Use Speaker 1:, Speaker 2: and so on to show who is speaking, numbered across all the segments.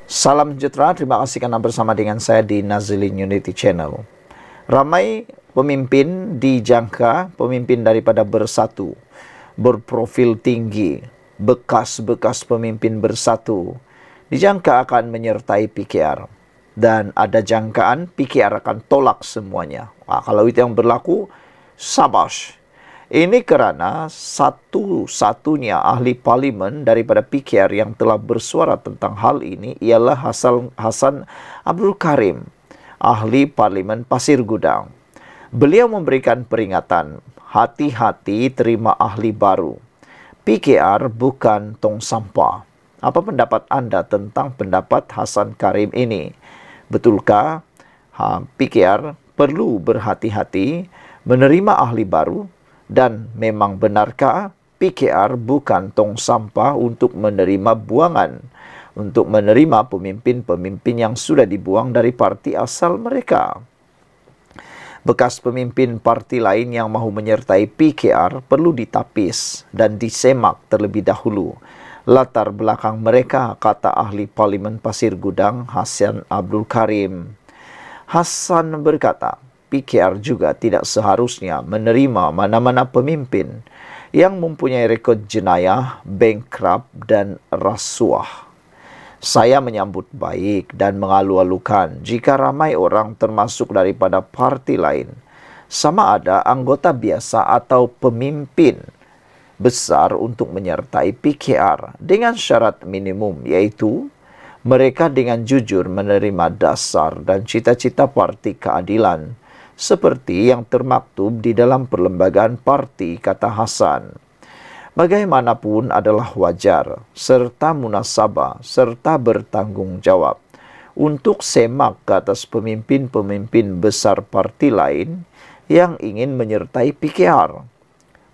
Speaker 1: Salam sejahtera, terima kasih karena bersama dengan saya di Nazilin Unity Channel. Ramai pemimpin dijangka, pemimpin daripada Bersatu, berprofil tinggi, bekas-bekas pemimpin Bersatu, dijangka akan menyertai PKR. Dan ada jangkaan PKR akan tolak semuanya. Kalau itu yang berlaku, sabash. Ini kerana satu-satunya ahli parlimen daripada PKR yang telah bersuara tentang hal ini ialah Hasan Abdul Karim, ahli parlimen Pasir Gudang. Beliau memberikan peringatan, hati-hati terima ahli baru. PKR bukan tong sampah. Apa pendapat anda tentang pendapat Hasan Karim ini? Betulkah PKR perlu berhati-hati menerima ahli baru? Dan memang benarkah PKR bukan tong sampah untuk menerima buangan, untuk menerima pemimpin-pemimpin yang sudah dibuang dari parti asal mereka? Bekas pemimpin parti lain yang mahu menyertai PKR perlu ditapis dan disemak terlebih dahulu latar belakang mereka, kata ahli parlimen Pasir Gudang Hasan Abdul Karim. Hasan berkata, PKR juga tidak seharusnya menerima mana-mana pemimpin yang mempunyai rekod jenayah, bankrupt dan rasuah. Saya menyambut baik dan mengalu-alukan jika ramai orang termasuk daripada parti lain, sama ada anggota biasa atau pemimpin besar untuk menyertai PKR dengan syarat minimum, iaitu mereka dengan jujur menerima dasar dan cita-cita parti keadilan seperti yang termaktub di dalam perlembagaan parti, kata Hasan. Bagaimanapun adalah wajar serta munasabah serta bertanggungjawab untuk semak ke atas pemimpin-pemimpin besar parti lain yang ingin menyertai PKR.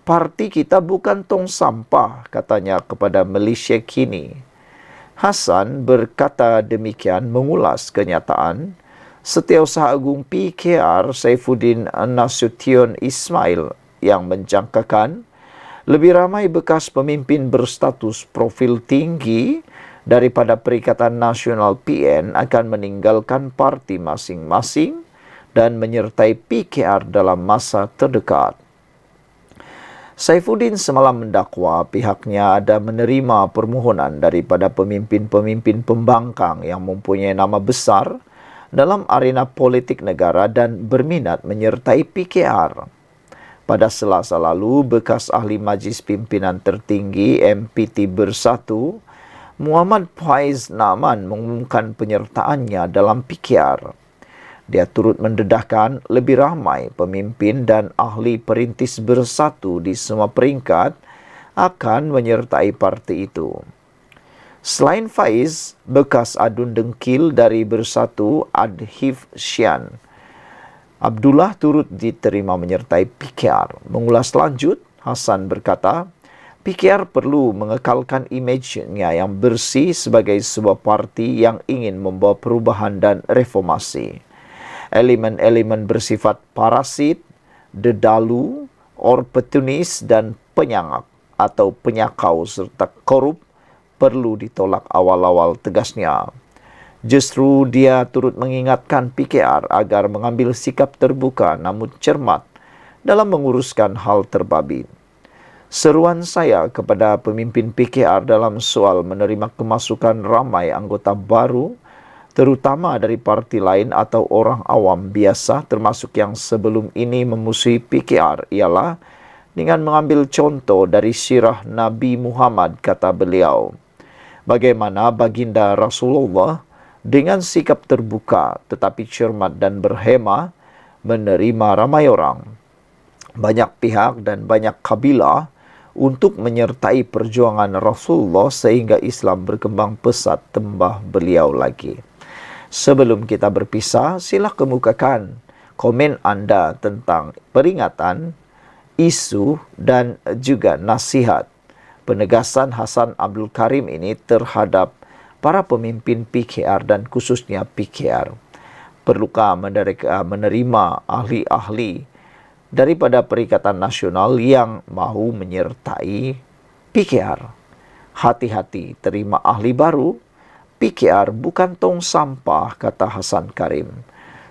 Speaker 1: Parti kita bukan tong sampah, katanya kepada Malaysia Kini. Hasan berkata demikian mengulas kenyataan Setiausaha Agung PKR Saifuddin Nasution Ismail yang menjangkakan lebih ramai bekas pemimpin berstatus profil tinggi daripada Perikatan Nasional PN akan meninggalkan parti masing-masing dan menyertai PKR dalam masa terdekat. Saifuddin semalam mendakwa pihaknya ada menerima permohonan daripada pemimpin-pemimpin pembangkang yang mempunyai nama besar dalam arena politik negara dan berminat menyertai PKR. Pada Selasa lalu, bekas ahli Majlis Pimpinan Tertinggi MPT Bersatu, Muhammad Faiz Naaman mengumumkan penyertaannya dalam PKR. Dia turut mendedahkan lebih ramai pemimpin dan ahli perintis Bersatu di semua peringkat akan menyertai parti itu. Selain Faiz, bekas adun dengkil dari Bersatu Adhif Syan Abdullah turut diterima menyertai PKR. Mengulas lanjut, Hasan berkata, PKR perlu mengekalkan imejnya yang bersih sebagai sebuah parti yang ingin membawa perubahan dan reformasi. Elemen-elemen bersifat parasit, dedalu, oportunis dan penyangak atau penyakau serta korup perlu ditolak awal-awal, tegasnya. Justru dia turut mengingatkan PKR agar mengambil sikap terbuka namun cermat dalam menguruskan hal terbabi. Seruan saya kepada pemimpin PKR dalam soal menerima kemasukan ramai anggota baru, terutama dari parti lain atau orang awam biasa termasuk yang sebelum ini memusuhi PKR, ialah dengan mengambil contoh dari sirah Nabi Muhammad, kata beliau. Bagaimana baginda Rasulullah dengan sikap terbuka tetapi cermat dan berhemah menerima ramai orang, banyak pihak dan banyak kabilah untuk menyertai perjuangan Rasulullah sehingga Islam berkembang pesat, tambah beliau lagi. Sebelum kita berpisah, sila kemukakan komen anda tentang peringatan, isu dan juga nasihat penegasan Hasan Abdul Karim ini terhadap para pemimpin PKR dan khususnya PKR. Perlukah mereka menerima ahli-ahli daripada Perikatan Nasional yang mahu menyertai PKR? Hati-hati terima ahli baru. PKR bukan tong sampah, kata Hasan Karim.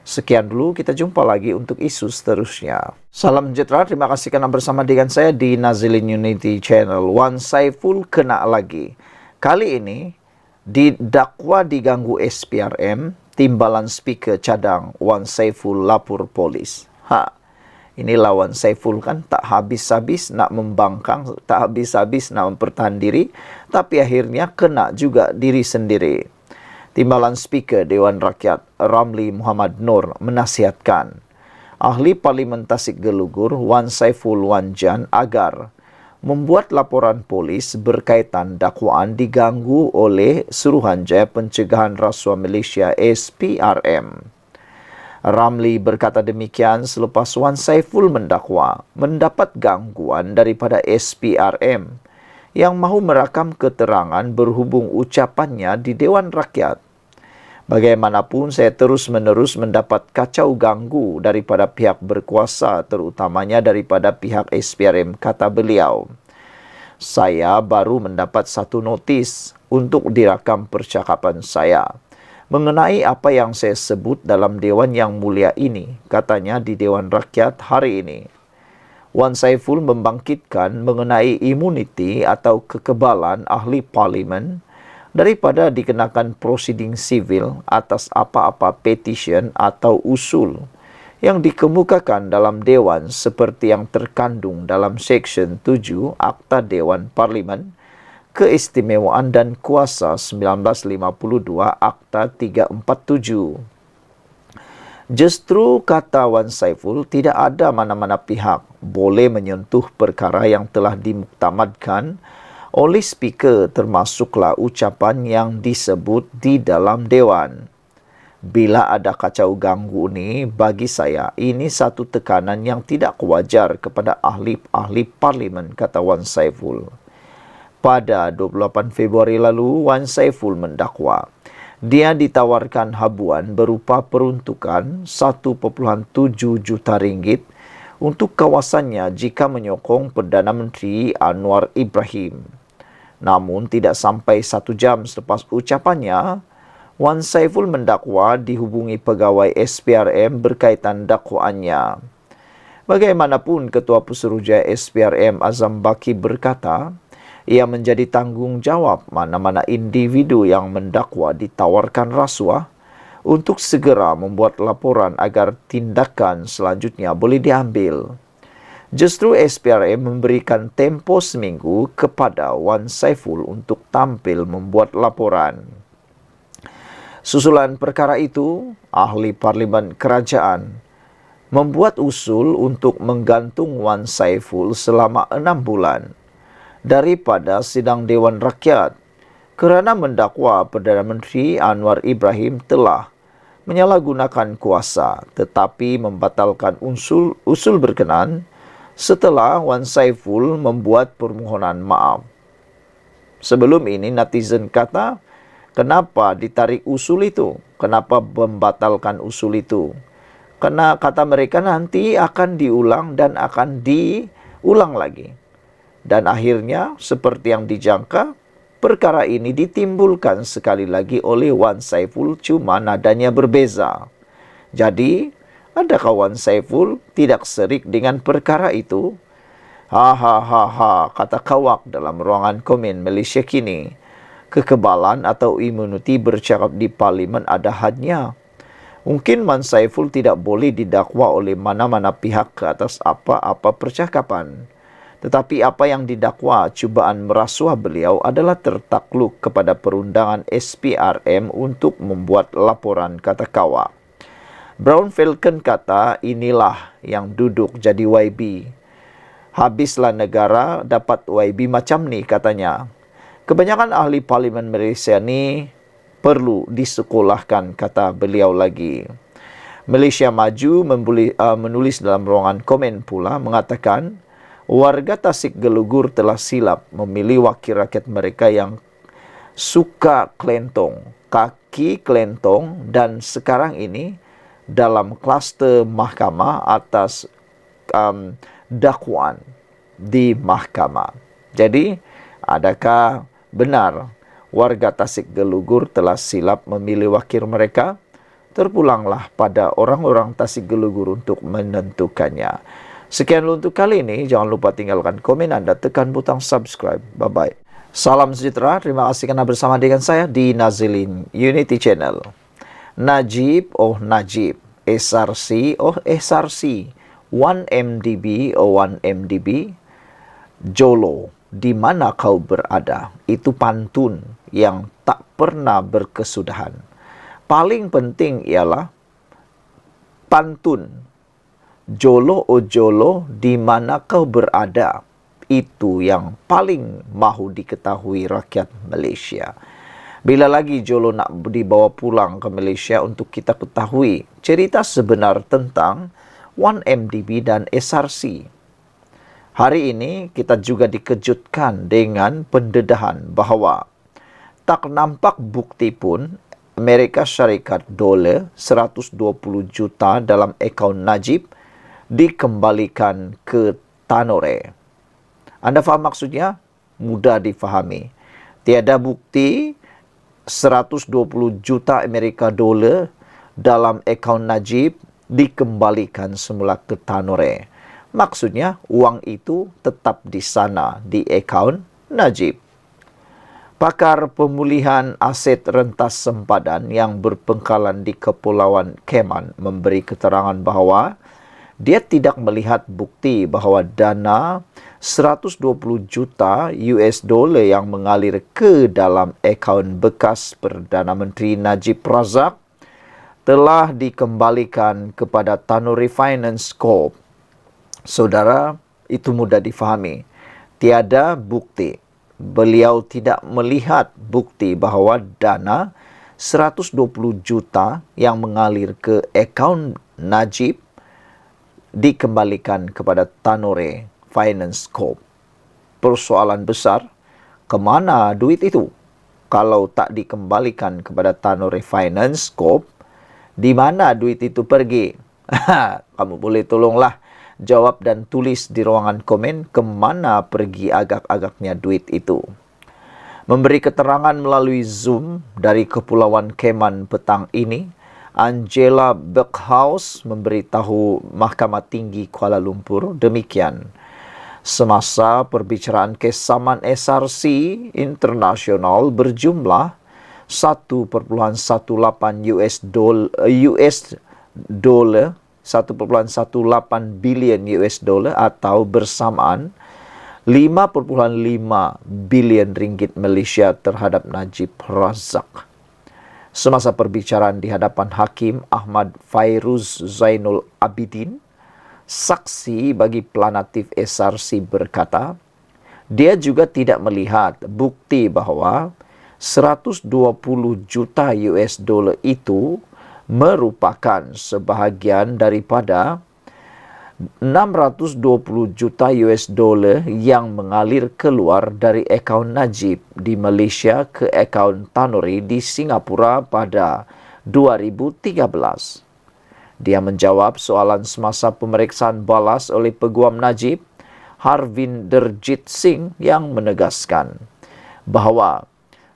Speaker 1: Sekian dulu, kita jumpa lagi untuk isu seterusnya. Salam sejahtera, terima kasih karena bersama dengan saya di Nazilin Unity Channel. Wan Saiful kena lagi. Kali ini, didakwa diganggu SPRM, timbalan speaker cadang Wan Saiful lapor polis. Ini lawan Saiful kan tak habis-habis nak membangkang, tak habis-habis nak mempertahan diri, tapi akhirnya kena juga diri sendiri. Timbalan Speaker Dewan Rakyat Ramli Muhammad Nur menasihatkan Ahli Parlimen Tasik Gelugur Wan Saiful Wanjan agar membuat laporan polis berkaitan dakwaan diganggu oleh Suruhanjaya Pencegahan Rasuah Malaysia SPRM. Ramli berkata demikian selepas Wan Saiful mendakwa mendapat gangguan daripada SPRM yang mahu merakam keterangan berhubung ucapannya di Dewan Rakyat. Bagaimanapun saya terus-menerus mendapat kacau ganggu daripada pihak berkuasa, terutamanya daripada pihak SPRM, kata beliau. Saya baru mendapat satu notis untuk dirakam percakapan saya mengenai apa yang saya sebut dalam Dewan yang mulia ini, katanya di Dewan Rakyat hari ini. Wan Saiful membangkitkan mengenai imuniti atau kekebalan ahli parlimen daripada dikenakan prosiding sivil atas apa-apa petition atau usul yang dikemukakan dalam Dewan seperti yang terkandung dalam Seksyen 7 Akta Dewan Parlimen, Keistimewaan dan Kuasa 1952 Akta 347. Justru, kata Wan Saiful, tidak ada mana-mana pihak boleh menyentuh perkara yang telah dimuktamadkan oleh speaker, termasuklah ucapan yang disebut di dalam Dewan. Bila ada kacau ganggu ni, bagi saya ini satu tekanan yang tidak wajar kepada ahli-ahli parlimen, kata Wan Saiful. Pada 28 Februari lalu, Wan Saiful mendakwa dia ditawarkan habuan berupa peruntukan 1.7 juta ringgit untuk kawasannya jika menyokong Perdana Menteri Anwar Ibrahim. Namun tidak sampai 1 jam selepas ucapannya, Wan Saiful mendakwa dihubungi pegawai SPRM berkaitan dakwaannya. Bagaimanapun, Ketua Pesuruhjaya SPRM Azam Baki berkata, ia menjadi tanggungjawab mana-mana individu yang mendakwa ditawarkan rasuah untuk segera membuat laporan agar tindakan selanjutnya boleh diambil. Justru SPRM memberikan tempoh seminggu kepada Wan Saiful untuk tampil membuat laporan. Susulan perkara itu, ahli parlimen kerajaan membuat usul untuk menggantung Wan Saiful selama 6 bulan daripada sidang Dewan Rakyat kerana mendakwa Perdana Menteri Anwar Ibrahim telah menyalahgunakan kuasa tetapi membatalkan usul berkenan setelah Wan Saiful membuat permohonan maaf. Sebelum ini netizen kata, kenapa ditarik usul itu? Kenapa membatalkan usul itu? Karena kata mereka nanti akan diulang dan akan diulang lagi. Dan akhirnya, seperti yang dijangka, perkara ini ditimbulkan sekali lagi oleh Wan Saiful, cuma nadanya berbeza. Jadi, adakah Wan Saiful tidak serik dengan perkara itu? Kata kawak dalam ruangan komen Malaysia kini. Kekebalan atau imuniti bercakap di parlimen ada hadnya. Mungkin Wan Saiful tidak boleh didakwa oleh mana-mana pihak ke atas apa-apa percakapan. Tetapi apa yang didakwa cubaan merasuah beliau adalah tertakluk kepada perundangan SPRM untuk membuat laporan, kata kawak. Brown Falcon kata inilah yang duduk jadi YB. Habislah negara dapat YB macam ni, katanya. Kebanyakan ahli parlimen Malaysia ni perlu disekolahkan, kata beliau lagi. Malaysia Maju menulis dalam ruangan komen pula mengatakan, warga Tasik Gelugur telah silap memilih wakil rakyat mereka yang suka kelentong, kaki kelentong dan sekarang ini dalam kluster mahkamah atas dakwaan di mahkamah. Jadi, adakah benar warga Tasik Gelugur telah silap memilih wakil mereka, terpulanglah pada orang-orang Tasik Gelugur untuk menentukannya. Sekian untuk kali ini. Jangan lupa tinggalkan komen Anda, tekan butang subscribe. Bye-bye. Salam sejahtera. Terima kasih karena bersama dengan saya di Nazilin Unity Channel. Najib, oh Najib. SRC, oh SRC. 1MDB, oh 1MDB. Jolo, di mana kau berada? Itu pantun yang tak pernah berkesudahan. Paling penting ialah pantun. Jolo, oh Jolo, di mana kau berada? Itu yang paling mahu diketahui rakyat Malaysia. Bila lagi Jolo nak dibawa pulang ke Malaysia untuk kita ketahui cerita sebenar tentang 1MDB dan SRC. Hari ini kita juga dikejutkan dengan pendedahan bahawa tak nampak bukti pun Amerika Syarikat dolar 120 juta dalam akaun Najib dikembalikan ke Tanore. Anda faham maksudnya? Mudah difahami. Tiada bukti 120 juta Amerika dolar dalam akaun Najib dikembalikan semula ke Tanore. Maksudnya, uang itu tetap di sana, di akaun Najib. Pakar pemulihan aset rentas sempadan yang berpengkalan di Kepulauan Cayman memberi keterangan bahawa dia tidak melihat bukti bahawa dana 120 juta US dollar yang mengalir ke dalam akaun bekas Perdana Menteri Najib Razak telah dikembalikan kepada Tanore Finance Corp. Saudara, itu mudah difahami. Tiada bukti. Beliau tidak melihat bukti bahawa dana 120 juta yang mengalir ke akaun Najib dikembalikan kepada Tanore Finance Corp. Persoalan besar, ke mana duit itu? Kalau tak dikembalikan kepada Tanore Finance Corp, di mana duit itu pergi? Kamu boleh tolonglah jawab dan tulis di ruangan komen ke mana pergi agak-agaknya duit itu. Memberi keterangan melalui Zoom dari Kepulauan Cayman petang ini, Angela Berghaus memberitahu Mahkamah Tinggi Kuala Lumpur demikian. Semasa perbicaraan kes saman SRC internasional berjumlah 1.18 US dollar 1.18 bilion US dollar atau bersamaan 5.5 bilion ringgit Malaysia terhadap Najib Razak. Semasa perbicaraan di hadapan Hakim Ahmad Fairuz Zainul Abidin, saksi bagi planatif SRC berkata, dia juga tidak melihat bukti bahawa 120 juta US dollar itu merupakan sebahagian daripada 620 juta US dollar yang mengalir keluar dari akaun Najib di Malaysia ke akaun Tanore di Singapura pada 2013. Dia menjawab soalan semasa pemeriksaan balas oleh Peguam Najib, Harvinderjit Singh, yang menegaskan bahawa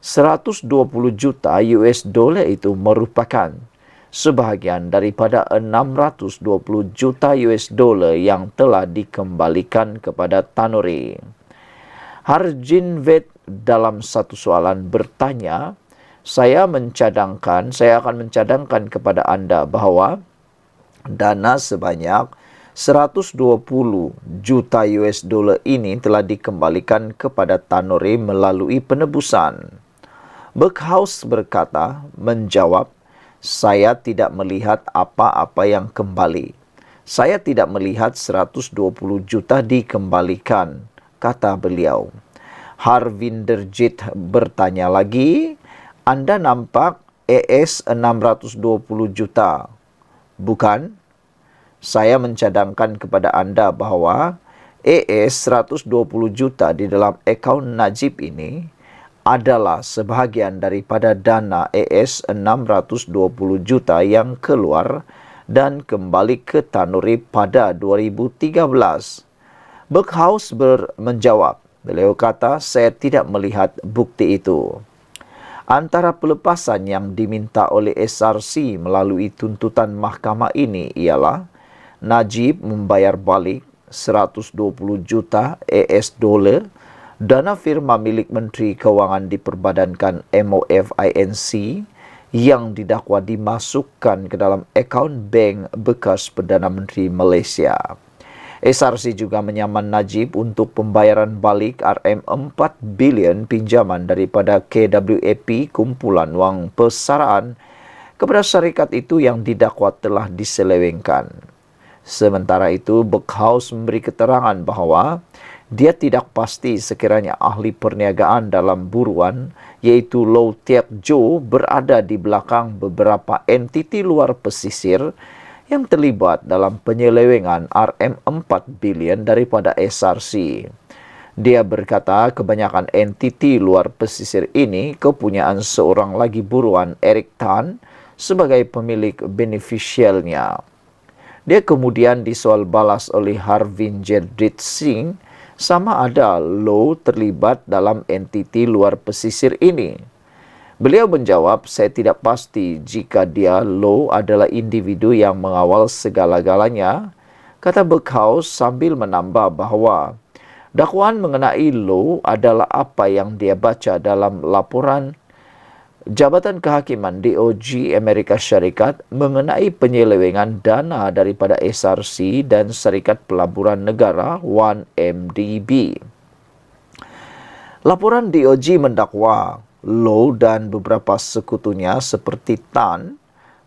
Speaker 1: 120 juta US dollar itu merupakan sebahagian daripada 620 juta US dollar yang telah dikembalikan kepada Tanore. Harjinvet dalam satu soalan bertanya, saya akan mencadangkan kepada anda bahawa dana sebanyak 120 juta US dollar ini telah dikembalikan kepada Tanore melalui penebusan. Berghaus berkata, menjawab, saya tidak melihat apa-apa yang kembali. Saya tidak melihat 120 juta dikembalikan, kata beliau. Harvinderjit bertanya lagi, anda nampak AS 620 juta, bukan? Saya mencadangkan kepada anda bahawa AS 120 juta di dalam akaun Najib ini adalah sebahagian daripada dana AS 620 juta yang keluar dan kembali ke Tanore pada 2013. Berghaus menjawab, beliau kata, saya tidak melihat bukti itu. Antara pelepasan yang diminta oleh SRC melalui tuntutan mahkamah ini ialah Najib membayar balik 120 juta AS dolar dana firma milik Menteri Kewangan diperbadankan MOFINC yang didakwa dimasukkan ke dalam akaun bank bekas Perdana Menteri Malaysia. SRC juga menyaman Najib untuk pembayaran balik RM4 bilion pinjaman daripada KWAP kumpulan wang persaraan kepada syarikat itu yang didakwa telah diselewengkan. Sementara itu, Berkhaus memberi keterangan bahawa dia tidak pasti sekiranya ahli perniagaan dalam buruan iaitu Low Tiak Jo berada di belakang beberapa entiti luar pesisir yang terlibat dalam penyelewengan RM4 bilion daripada SRC. Dia berkata kebanyakan entiti luar pesisir ini kepunyaan seorang lagi buruan Eric Tan sebagai pemilik beneficialnya. Dia kemudian disoal balas oleh Harvinder Singh sama ada Low terlibat dalam entiti luar pesisir ini. Beliau menjawab, saya tidak pasti jika dia Low adalah individu yang mengawal segala-galanya, kata Berkhaus sambil menambah bahawa dakwaan mengenai Low adalah apa yang dia baca dalam laporan Jabatan Kehakiman DOJ Amerika Syarikat mengenai penyelewengan dana daripada SRC dan Syarikat Pelaburan Negara 1MDB. Laporan DOJ mendakwa Low dan beberapa sekutunya seperti Tan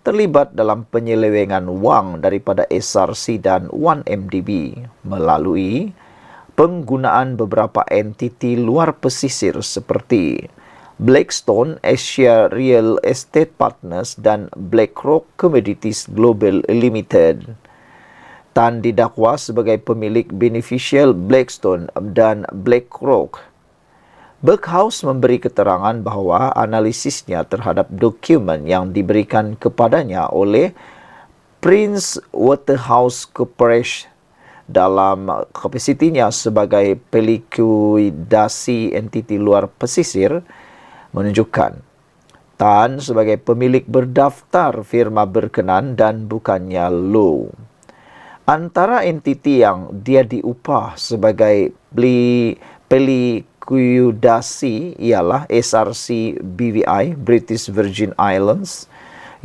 Speaker 1: terlibat dalam penyelewengan wang daripada SRC dan 1MDB melalui penggunaan beberapa entiti luar pesisir seperti Blackstone Asia Real Estate Partners dan BlackRock Commodities Global Limited. Tan didakwa sebagai pemilik beneficial Blackstone dan BlackRock. Berkhaus memberi keterangan bahawa analisisnya terhadap dokumen yang diberikan kepadanya oleh Prince Waterhouse Corporation dalam kapasitinya sebagai pelikuidasi entiti luar pesisir menunjukkan Tan sebagai pemilik berdaftar firma berkenan dan bukannya Low. Antara entiti yang dia diupah sebagai pelikuidasi ialah SRC BVI, British Virgin Islands,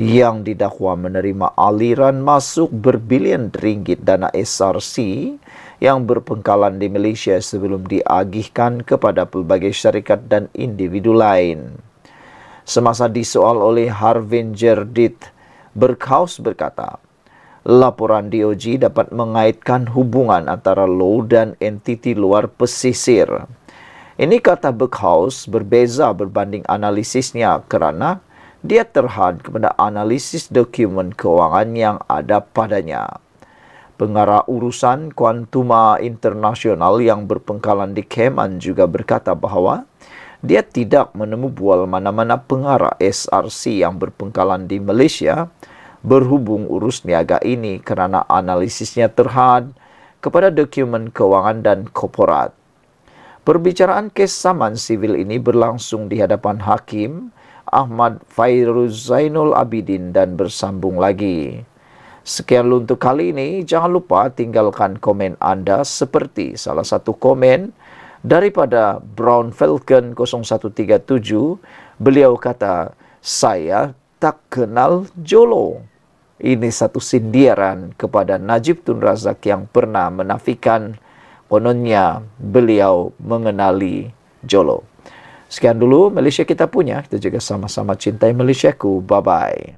Speaker 1: yang didakwa menerima aliran masuk berbilion ringgit dana SRC yang berpengkalan di Malaysia sebelum diagihkan kepada pelbagai syarikat dan individu lain. Semasa disoal oleh Harvinder Berkhaus berkata, laporan DOJ dapat mengaitkan hubungan antara Low dan entiti luar pesisir. Ini kata Berkhaus berbeza berbanding analisisnya kerana dia terhad kepada analisis dokumen kewangan yang ada padanya. Pengarah urusan Kuantuma Internasional yang berpengkalan di Cayman juga berkata bahawa dia tidak menemu bual mana-mana pengarah SRC yang berpengkalan di Malaysia berhubung urus niaga ini kerana analisisnya terhad kepada dokumen kewangan dan korporat. Perbicaraan kes saman sivil ini berlangsung di hadapan Hakim Ahmad Fairuz Zainul Abidin dan bersambung lagi. Sekian untuk kali ini, jangan lupa tinggalkan komen anda seperti salah satu komen daripada Brown Falcon 0137. Beliau kata, saya tak kenal Jolo. Ini satu sindiran kepada Najib Tun Razak yang pernah menafikan kononnya beliau mengenali Jolo. Sekian dulu Malaysia kita punya. Kita juga sama-sama cintai Malaysiaku. Bye-bye.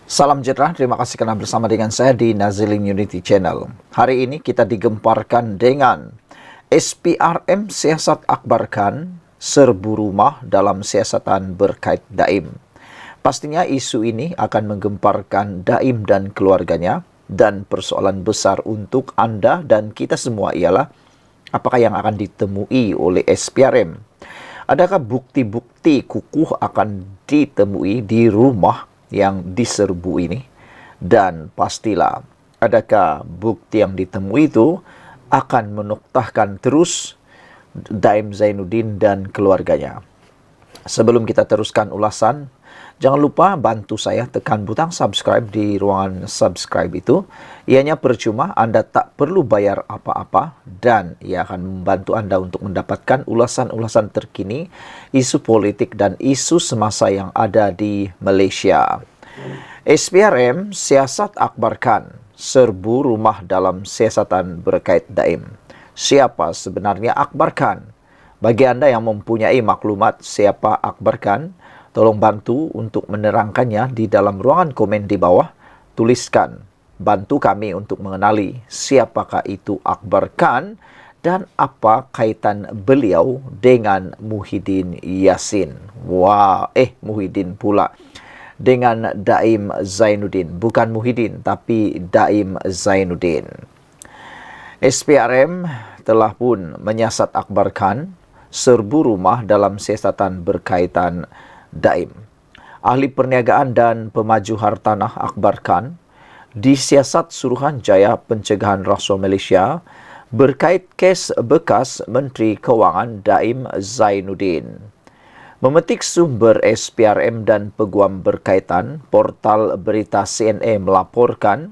Speaker 1: Salam sejahtera, terima kasih kerana bersama dengan saya di Nazilin Unity Channel. Hari ini kita digemparkan dengan SPRM siasat akbarkan serbu rumah dalam siasatan berkait Daim. Pastinya isu ini akan menggemparkan Daim dan keluarganya, dan persoalan besar untuk anda dan kita semua ialah apakah yang akan ditemui oleh SPRM. Adakah bukti-bukti kukuh akan ditemui di rumah yang diserbu ini? Dan pastilah, adakah bukti yang ditemui itu akan menoktahkan terus Daim Zainuddin dan keluarganya? Sebelum kita teruskan ulasan, jangan lupa bantu saya tekan butang subscribe di ruangan subscribe itu. Ianya percuma, Anda tak perlu bayar apa-apa dan ia akan membantu Anda untuk mendapatkan ulasan-ulasan terkini, isu politik dan isu semasa yang ada di Malaysia. SPRM siasat akbarkan, serbu rumah dalam siasatan berkait daim. Siapa sebenarnya Akbar Khan? Bagi Anda yang mempunyai maklumat siapa Akbar Khan, tolong bantu untuk menerangkannya di dalam ruangan komen di bawah. Tuliskan, bantu kami untuk mengenali siapakah itu Akbar Khan dan apa kaitan beliau dengan Muhyiddin Yassin. Wah, Muhyiddin pula. Dengan Daim Zainuddin. Bukan Muhyiddin, tapi Daim Zainuddin. SPRM telah pun menyiasat Akbar Khan, serbu rumah dalam siasatan berkaitan daim. Ahli perniagaan dan pemaju hartanah Akbar Khan disiasat Suruhanjaya Pencegahan Rasuah Malaysia berkait kes bekas Menteri Kewangan Daim Zainuddin. Memetik sumber SPRM dan peguam berkaitan, portal berita CNA melaporkan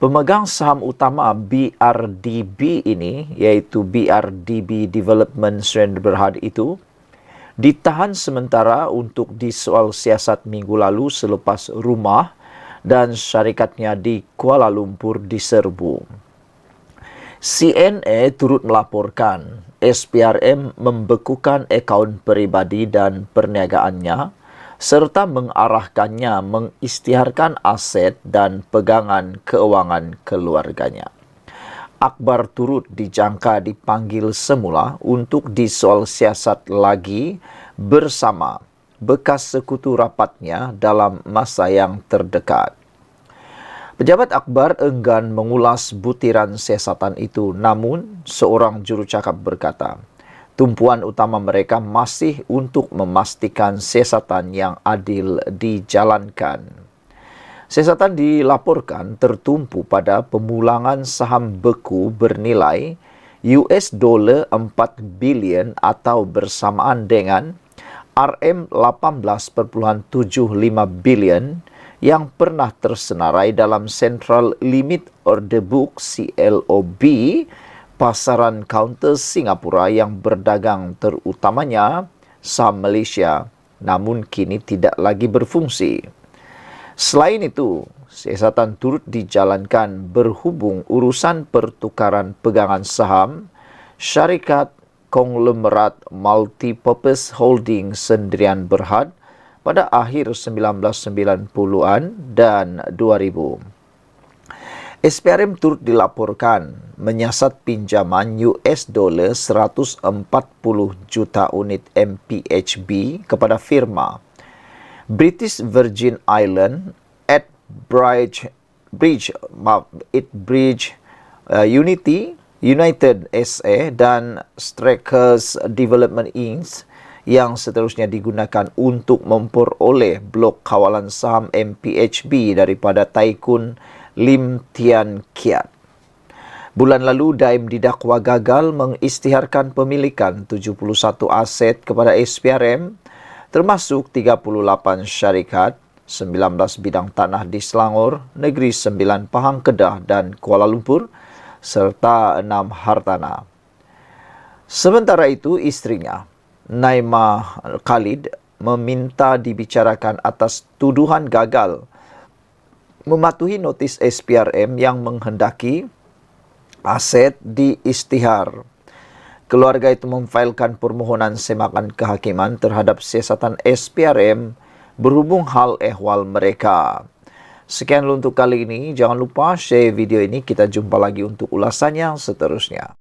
Speaker 1: pemegang saham utama BRDB ini, iaitu BRDB Development Sdn Bhd itu, ditahan sementara untuk disoal siasat minggu lalu selepas rumah dan syarikatnya di Kuala Lumpur diserbu. CNA turut melaporkan SPRM membekukan akaun peribadi dan perniagaannya serta mengarahkannya mengisytiharkan aset dan pegangan keuangan keluarganya. Akbar turut dijangka dipanggil semula untuk disoal siasat lagi bersama bekas sekutu rapatnya dalam masa yang terdekat. Pejabat Akbar enggan mengulas butiran siasatan itu, namun seorang jurucakap berkata, tumpuan utama mereka masih untuk memastikan siasatan yang adil dijalankan. Siasatan dilaporkan tertumpu pada pemulangan saham beku bernilai $4 bilion atau bersamaan dengan RM18.75 bilion yang pernah tersenarai dalam Central Limit Order Book CLOB pasaran counter Singapura yang berdagang terutamanya saham Malaysia, namun kini tidak lagi berfungsi. Selain itu, siasatan turut dijalankan berhubung urusan pertukaran pegangan saham syarikat konglomerat Multipurpose Holding Sdn Bhd pada akhir 1990-an dan 2000. SPRM turut dilaporkan menyiasat pinjaman $140 juta unit MPHB kepada firma British Virgin Island at Bridge Unity United SA dan Strackers Development Inc. yang seterusnya digunakan untuk memperoleh blok kawalan saham MPHB daripada Taikun Lim Tian Kiat. Bulan lalu, Daim didakwa gagal mengisytiharkan pemilikan 71 aset kepada SPRM, termasuk 38 syarikat, 19 bidang tanah di Selangor, Negeri Sembilan Pahang Kedah dan Kuala Lumpur, serta 6 hartanah. Sementara itu, istrinya, Naimah Khalid, meminta dibicarakan atas tuduhan gagal mematuhi notis SPRM yang menghendaki aset diisytihar. Keluarga itu memfailkan permohonan semakan kehakiman terhadap siasatan SPRM berhubung hal ehwal mereka. Sekian untuk kali ini. Jangan lupa share video ini. Kita jumpa lagi untuk ulasan yang seterusnya.